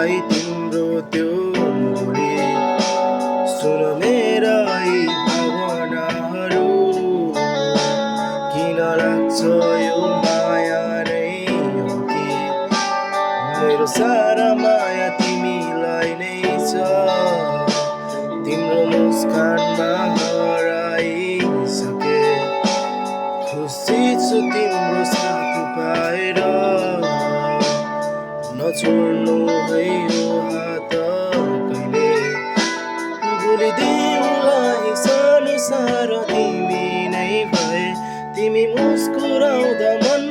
मलाई तिम्रो त्यो बोली सुन मेरा यी भावनाहरू किन लाग्छ यो माया नै हो कि मेरो सारा माया तिमीलाई नै छ तिम्रो मुस्कानमा हराइसके खुसी छु तिम्रो साथ पाएर नछोड्नु है यो हात कहिले भुलिदिउँलाई सानो सानो तिमी नै भए तिमी मुस्कुराउँदा मन